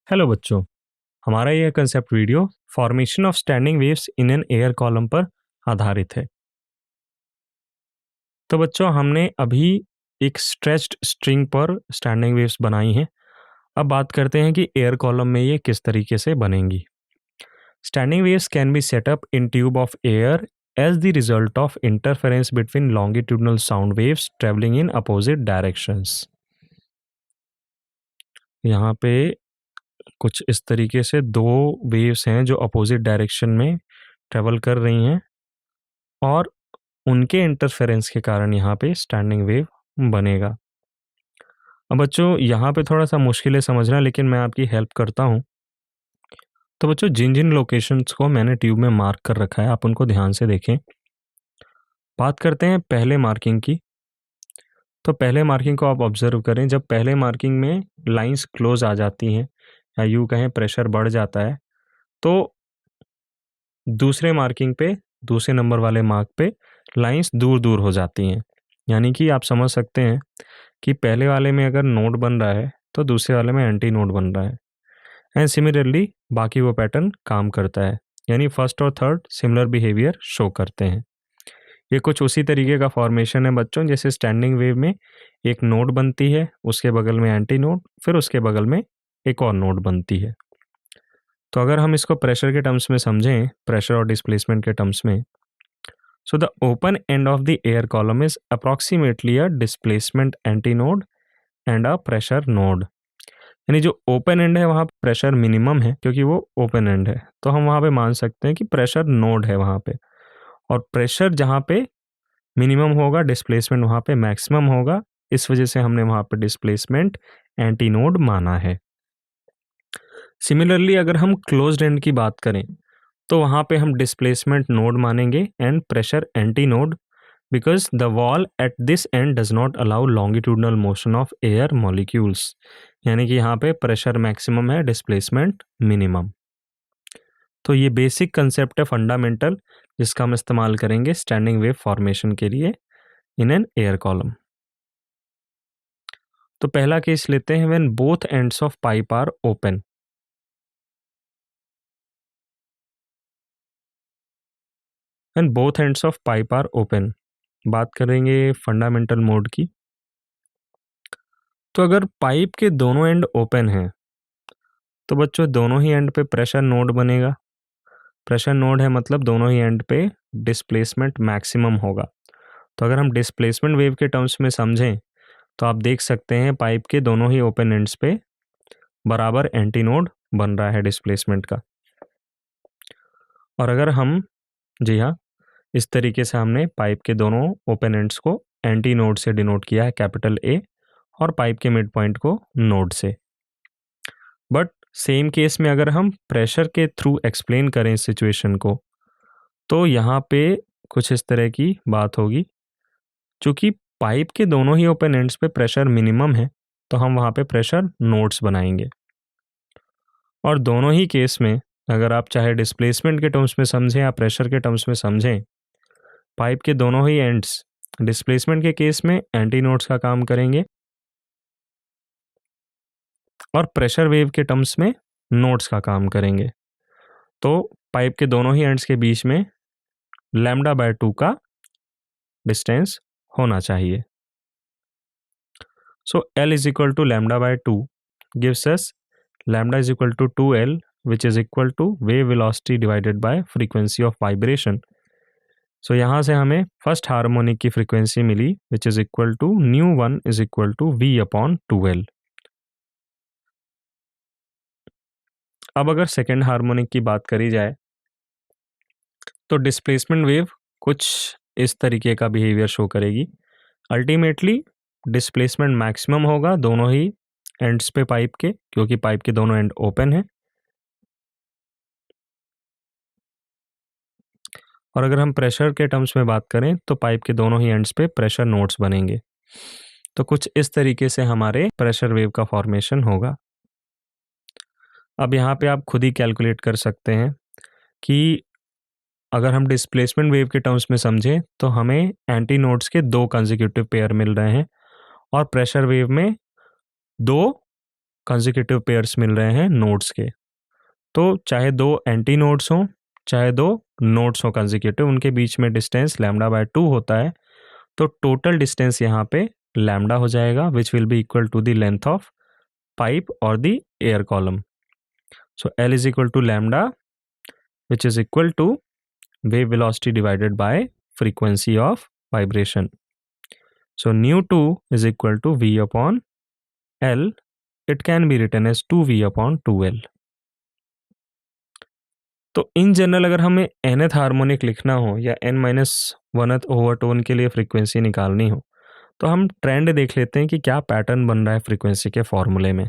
Hello बच्चों, हमारा यह concept video formation of standing waves in an air column पर आधारित है। तो बच्चों, हमने अभी एक स्ट्रेच्ड स्ट्रिंग पर स्टैंडिंग वेव्स बनाई हैं। अब बात करते हैं कि एयर कॉलम में ये किस तरीके से बनेंगी। Standing waves can be set up in tube of air as the result of interference between longitudinal sound waves travelling in opposite directions. यहाँ पे कुछ इस तरीके से दो वेव्स हैं जो अपोजिट डायरेक्शन में ट्रेवल कर रही हैं और उनके इंटरफेरेंस के कारण यहाँ पे स्टैंडिंग वेव बनेगा। अब बच्चों, यहाँ पे थोड़ा सा मुश्किल है समझना, लेकिन मैं आपकी हेल्प करता हूँ। तो बच्चों, जिन जिन लोकेशंस को मैंने ट्यूब में मार्क कर रखा है, आप उनको ध्यान से देखें। बात करते हैं पहले मार्किंग की। तो पहले मार्किंग को आप ऑब्जर्व करें। जब पहले मार्किंग में लाइंस क्लोज आ जाती हैं या यूँ कहें प्रेशर बढ़ जाता है, तो दूसरे मार्किंग पे, दूसरे नंबर वाले मार्क पे लाइंस दूर दूर हो जाती हैं। यानी कि आप समझ सकते हैं कि पहले वाले में अगर नोड बन रहा है तो दूसरे वाले में एंटी नोड बन रहा है। एंड सिमिलरली बाकी वो पैटर्न काम करता है, यानी फर्स्ट और थर्ड सिमिलर बिहेवियर शो करते हैं। ये कुछ उसी तरीके का फॉर्मेशन है बच्चों, जैसे स्टैंडिंग वेव में एक नोड बनती है, उसके बगल में एंटी नोड, फिर उसके बगल में एक और नोड बनती है। तो अगर हम इसको प्रेशर के टर्म्स में समझें, प्रेशर और डिस्प्लेसमेंट के टर्म्स में, so the open end of the air column is approximately a displacement antinode and a pressure node। यानी जो ओपन एंड है वहाँ प्रेशर मिनिमम है, क्योंकि वो ओपन एंड है, तो हम वहाँ पे मान सकते हैं कि प्रेशर नोड है वहाँ पे। और प्रेशर जहाँ पे मिनिमम होगा, डिस्प्लेसमेंट वहाँ पे मैक्सिमम होगा। इस वजह से हमने वहाँ पे डिस्प्लेसमेंट एंटी नोड माना है। सिमिलरली अगर हम क्लोज्ड एंड की बात करें, तो वहाँ पे हम डिस्प्लेसमेंट नोड मानेंगे and pressure anti node, because the wall at this end does not allow longitudinal motion of air molecules। यानी कि यहाँ पे प्रेशर मैक्सिमम है, डिस्प्लेसमेंट मिनिमम। तो ये बेसिक कंसेप्ट है, फंडामेंटल, जिसका हम इस्तेमाल करेंगे स्टैंडिंग वेव फॉर्मेशन के लिए इन एन एयर कॉलम। तो पहला केस लेते हैं, when both ends of pipe are open. When both ends of pipe are open, बात करेंगे फंडामेंटल मोड की। तो अगर पाइप के दोनों एंड ओपन हैं, तो बच्चों दोनों ही एंड पे प्रेशर नोड बनेगा। प्रेशर नोड है मतलब दोनों ही एंड पे डिस्प्लेसमेंट मैक्सिमम होगा। तो अगर हम डिस्प्लेसमेंट वेव के टर्म्स में समझें, तो आप देख सकते हैं पाइप के दोनों ही ओपन एंड्स पे बराबर एंटी नोड बन रहा है डिस्प्लेसमेंट का। और अगर हम, जी हाँ, इस तरीके से हमने पाइप के दोनों ओपन एंड्स को एंटी नोड से डिनोट किया है, कैपिटल ए, और पाइप के मिड पॉइंट को नोड से। बट सेम केस में अगर हम प्रेशर के थ्रू एक्सप्लेन करें इस सिचुएशन को, तो यहाँ पे कुछ इस तरह की बात होगी। चूँकि पाइप के दोनों ही ओपन एंड्स पे प्रेशर मिनिमम है, तो हम वहाँ पे प्रेशर नोड्स बनाएंगे। और दोनों ही केस में अगर आप चाहे डिस्प्लेसमेंट के टर्म्स में समझें या प्रेशर के टर्म्स में समझें, पाइप के दोनों ही एंड्स डिस्प्लेसमेंट के केस में एंटी नोड्स का काम करेंगे और प्रेशर वेव के टर्म्स में नोड्स का काम करेंगे। तो पाइप के दोनों ही एंड्स के बीच में λ/2 का डिस्टेंस होना चाहिए। सो L is equal to λ/2 gives us λ is equal to 2L, which is equal to wave velocity divided by frequency of vibration। सो यहाँ से हमें फर्स्ट हार्मोनिक की फ्रीक्वेंसी मिली, which is equal to nu1 is equal to v/2L। अब अगर second harmonic की बात करी जाए, तो डिस्प्लेसमेंट वेव कुछ इस तरीके का बिहेवियर शो करेगी। अल्टीमेटली डिस्प्लेसमेंट मैक्सिमम होगा दोनों ही एंड्स पे पाइप के, क्योंकि पाइप के दोनों एंड ओपन है। और अगर हम प्रेशर के टर्म्स में बात करें, तो पाइप के दोनों ही एंड्स पे प्रेशर नोड्स बनेंगे। तो कुछ इस तरीके से हमारे प्रेशर वेव का फॉर्मेशन होगा। अब यहाँ पे आप खुद ही कैलकुलेट कर सकते हैं कि अगर हम डिस्प्लेसमेंट वेव के टर्म्स में समझें, तो हमें एंटी नोड्स के 2 कंसेक्यूटिव पेयर मिल रहे हैं और प्रेशर वेव में 2 कंसेक्यूटिव पेयर्स मिल रहे हैं नोड्स के। तो चाहे दो एंटी नोड्स हों, चाहे दो नोड्स हों कंसेक्यूटिव, उनके बीच में डिस्टेंस λ/2 होता है। तो टोटल डिस्टेंस यहाँ पे लैम्डा हो जाएगा, which will be equal to the length of pipe और the air column. So L is equal to lambda, which is equal to wave velocity divided by frequency of vibration. So nu2 is equal to V upon L. It can be written as 2V upon 2L. तो in general अगर हमें nth harmonic लिखना हो या n-1th overtone के लिए frequency निकालनी हो, तो हम ट्रेंड देख लेते हैं कि क्या पैटर्न बन रहा है फ्रीक्वेंसी के फॉर्मूले में।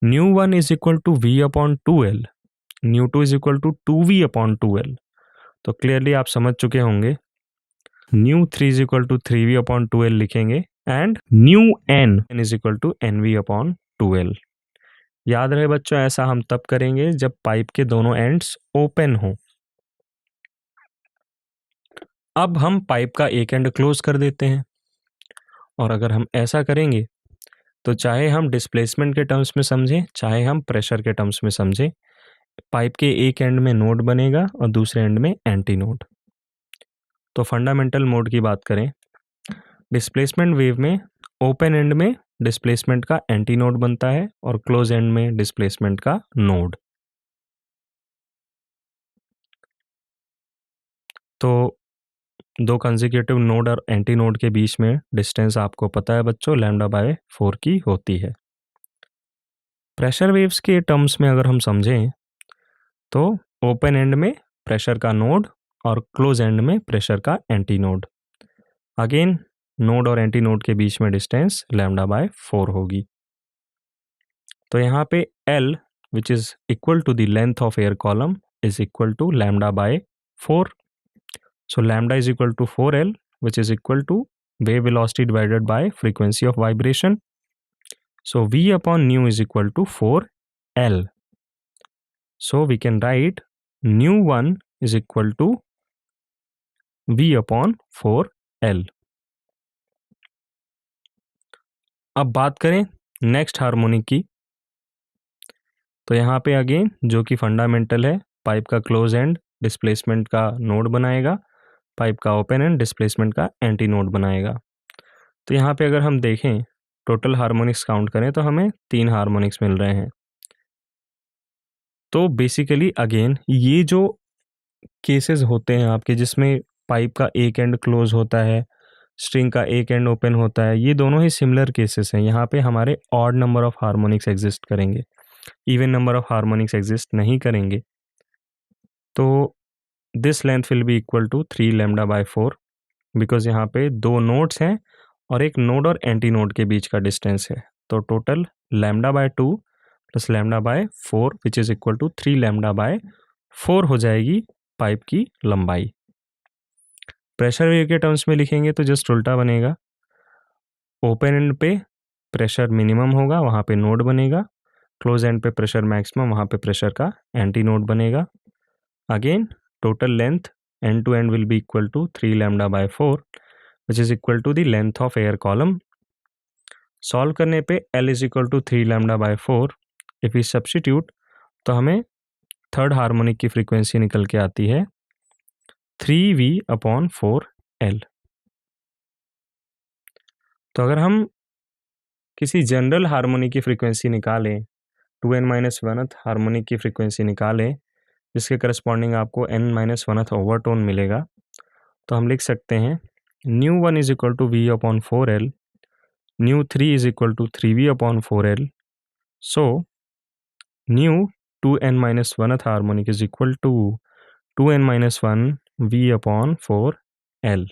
nu1 is equal to V upon 2L, nu2 is equal to 2V upon 2L. तो क्लियरली आप समझ चुके होंगे nu3 is equal to 3V upon 2L लिखेंगे and nu n is equal to nV upon 2L। याद रहे बच्चों, ऐसा हम तब करेंगे जब पाइप के दोनों एंड्स ओपन हो। अब हम पाइप का एक एंड क्लोज कर देते हैं, और अगर हम ऐसा करेंगे तो चाहे हम डिस्प्लेसमेंट के टर्म्स में समझें, चाहे हम प्रेशर के टर्म्स में समझें, पाइप के एक एंड में नोड बनेगा और दूसरे एंड में एंटी नोड। तो फंडामेंटल मोड की बात करें, डिस्प्लेसमेंट वेव में ओपन एंड में डिस्प्लेसमेंट का एंटी नोड बनता है और क्लोज एंड में डिस्प्लेसमेंट का नोड। तो दो कंसेक्यूटिव नोड और एंटी नोड के बीच में डिस्टेंस आपको पता है बच्चों, λ/4 की होती है। प्रेशर वेव्स के टर्म्स में अगर हम समझें तो ओपन एंड में प्रेशर का नोड और क्लोज एंड में प्रेशर का एंटी नोड। अगेन नोड और एंटी नोड के बीच में डिस्टेंस λ/4 होगी। तो यहाँ पे L which is equal to the length of air column is equal to λ/4। So lambda is equal to 4L which is equal to wave velocity divided by frequency of vibration. So V upon nu is equal to 4L. So we can write nu1 is equal to V upon 4L. अब बात करें next harmonic की, तो यहाँ पे again जो कि fundamental है, पाइप का क्लोज एंड डिस्प्लेसमेंट का नोड बनाएगा, पाइप का ओपन एंड डिस्प्लेसमेंट का एंटी नोड बनाएगा। तो यहाँ पे अगर हम देखें टोटल हार्मोनिक्स काउंट करें तो हमें 3 हार्मोनिक्स मिल रहे हैं। तो बेसिकली अगेन ये जो केसेस होते हैं आपके जिसमें पाइप का एक एंड क्लोज होता है, स्ट्रिंग का एक एंड ओपन होता है, ये दोनों ही सिमिलर केसेस हैं। यहाँ पे हमारे odd number of harmonics exist करेंगे, even number of harmonics exist नहीं करेंगे। तो this length will be equal to 3 λ/4 because यहाँ पे दो नोड्स हैं और एक नोड और एंटी नोड के बीच का डिस्टेंस है। तो total λ/2 plus λ/4 which is equal to 3 λ/4 हो जाएगी पाइप की लंबाई। प्रेशर वेव के टर्म्स में लिखेंगे तो जस्ट उल्टा बनेगा। ओपन एंड पे प्रेशर मिनिमम होगा, वहाँ पे नोड बनेगा। क्लोज एंड पे प्रेशर मैक्सिमम, वहाँ पे प्रेशर का एंटी नोड बनेगा। Again total length end to end will be equal to 3 λ/4 which is equal to the length of air column. Solve करने पे L is equal to 3 λ/4। If we substitute तो हमें third harmonic की frequency निकल के आती है 3V upon 4L। तो अगर हम किसी जनरल हार्मोनिक की फ्रीक्वेंसी निकालें, 2n-1th हार्मोनिक की फ्रीक्वेंसी निकालें जिसके करस्पॉन्डिंग आपको n-1th ओवरटोन मिलेगा, तो हम लिख सकते हैं nu1 is equal to V upon 4L, nu3 is equal to 3V upon 4L। So nu 2n-1th harmonic is equal to 2n-1 V upon 4L।